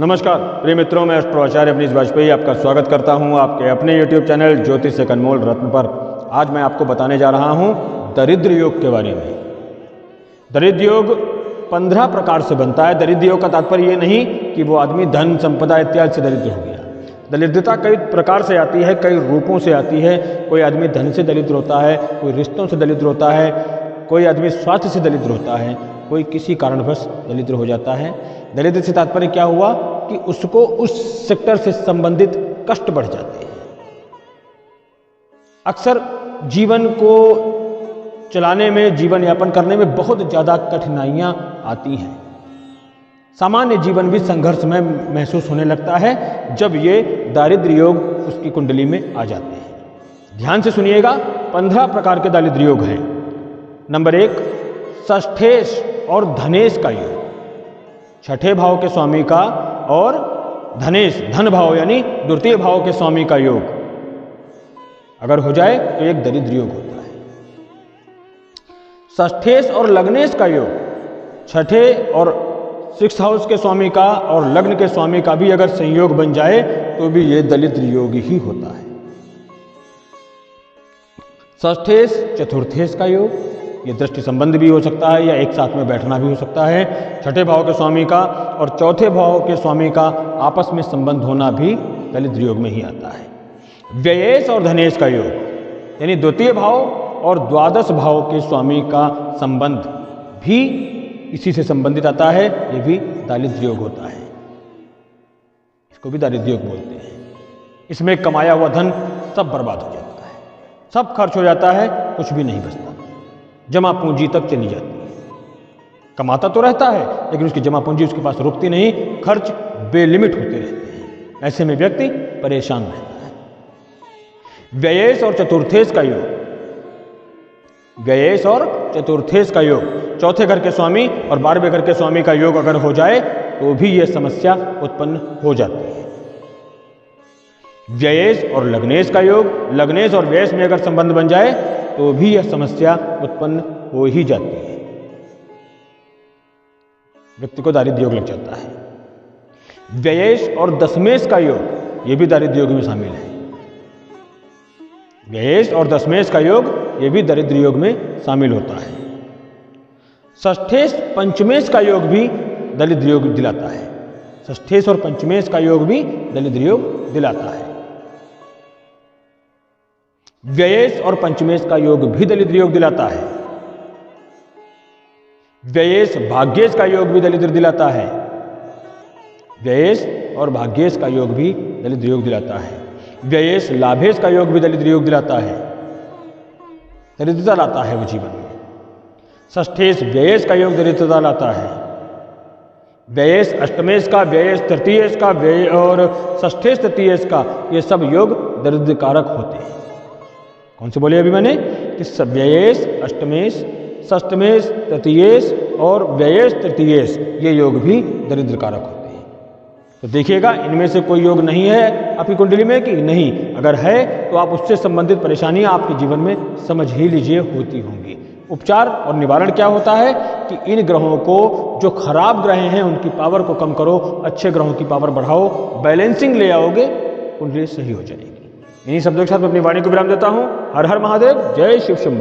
नमस्कार प्रिय मित्रों, मैं अष्टप्रचार्य अवनीश वाजपेयी आपका स्वागत करता हूं आपके अपने YouTube चैनल ज्योतिष एक अनमोल रत्न पर। आज मैं आपको बताने जा रहा हूं दरिद्र योग के बारे में। दरिद्र योग 15 प्रकार से बनता है। दरिद्र योग का तात्पर्य ये नहीं कि वो आदमी धन संपदा इत्यादि से दरिद्र हो गया। दरिद्रता कई प्रकार से आती है, कई रूपों से आती है। कोई आदमी धन से दरिद्र होता है, कोई रिश्तों से दरिद्र होता है, कोई आदमी स्वास्थ्य से दरिद्र होता है, कोई किसी कारणवश दरिद्र हो जाता है। दरिद्र से तात्पर्य क्या हुआ कि उसको उस सेक्टर से संबंधित कष्ट बढ़ जाते हैं। अक्सर जीवन को चलाने में, जीवन यापन करने में बहुत ज़्यादा कठिनाइयाँ आती हैं। सामान्य जीवन भी संघर्ष में महसूस होने लगता है जब ये दारिद्र्य योग उसकी कुंडली में आ जाते हैं। ध्यान से सुनिएगा, 15 प्रकार के दारिद्र्य योग हैं। नंबर 1, षष्ठेश और धनेश का योग। छठे भाव के स्वामी का और धनेश धन भाव यानी द्वितीय भाव के स्वामी का योग अगर हो जाए तो एक दरिद्र योग होता है। षष्ठेश और लग्नेश का योग, छठे और 6th हाउस के स्वामी का और लग्न के स्वामी का भी अगर संयोग बन जाए तो भी ये दरिद्र योग ही होता है। षष्ठेश चतुर्थेश का योग, ये दृष्टि संबंध भी हो सकता है या एक साथ में बैठना भी हो सकता है। छठे भाव के स्वामी का और चौथे भाव के स्वामी का आपस में संबंध होना भी दरिद्र योग में ही आता है। व्ययेश और धनेश का योग यानी द्वितीय भाव और द्वादश भाव के स्वामी का संबंध भी इसी से संबंधित आता है। ये भी दारिद्र्य योग होता है, इसको भी दारिद्र्य योग बोलते हैं। इसमें कमाया हुआ धन सब बर्बाद हो जाता है, सब खर्च हो जाता है, कुछ भी नहीं बचता, जमा पूंजी तक चली जाती है। कमाता तो रहता है लेकिन उसकी जमा पूंजी उसके पास रुकती नहीं, खर्च बेलिमिट होते रहते हैं। ऐसे में व्यक्ति परेशान रहता है। व्ययेश और चतुर्थेश का योग, व्ययेश और चतुर्थेश का योग, चौथे घर के स्वामी और 12वें घर के स्वामी का योग अगर हो जाए तो भी यह समस्या उत्पन्न हो जाती है। व्ययेश और लग्नेश का योग, लग्नेश और व्ययेश में अगर संबंध बन जाए तो भी यह समस्या उत्पन्न हो ही जाती है, व्यक्ति को दारिद्र्य योग लग जाता है। व्ययेश और दशमेश का योग, यह भी दारिद्र्य योग में शामिल है। व्ययेश और दशमेश का योग, यह भी दारिद्र्य योग में शामिल होता है। षष्ठेश पंचमेश का योग भी दारिद्र्य योग दिलाता है। षष्ठेश और पंचमेश का योग भी दारिद्र्य योग दिलाता है। व्ययेश और पंचमेश का योग भी दारिद्र्य योग दिलाता है। व्ययेश भाग्येश का योग भी दारिद्र्य दिलाता है। व्ययेश और भाग्येश का योग भी दारिद्र्य योग दिलाता है। व्ययेश लाभेश का योग भी दारिद्र्य योग दिलाता है, दरिद्रता लाता है वो जीवन में। षष्ठेश व्ययेश का योग दरिद्रता लाता है। व्ययेश अष्टमेश का, व्ययेश तृतीयेश का, व्यय और षष्ठेश तृतीयेश का, ये सब योग दरिद्र कारक होते हैं। कौन से बोले अभी मैंने कि व्ययेश अष्टमेश, षष्ठमेश तृतीयेश और व्ययेश तृतीयेश, ये योग भी दरिद्र कारक होते हैं। तो देखिएगा, इनमें से कोई योग नहीं है आपकी कुंडली में कि नहीं, अगर है तो आप उससे संबंधित परेशानियां आपके जीवन में समझ ही लीजिए होती होंगी। उपचार और निवारण क्या होता है कि इन ग्रहों को, जो खराब ग्रह हैं उनकी पावर को कम करो, अच्छे ग्रहों की पावर बढ़ाओ, बैलेंसिंग ले आओगे, कुंडली सही हो जाएगी। इन्हीं शब्दों के साथ मैं अपनी वाणी को विराम देता हूं। हर हर महादेव, जय शिव शंभू।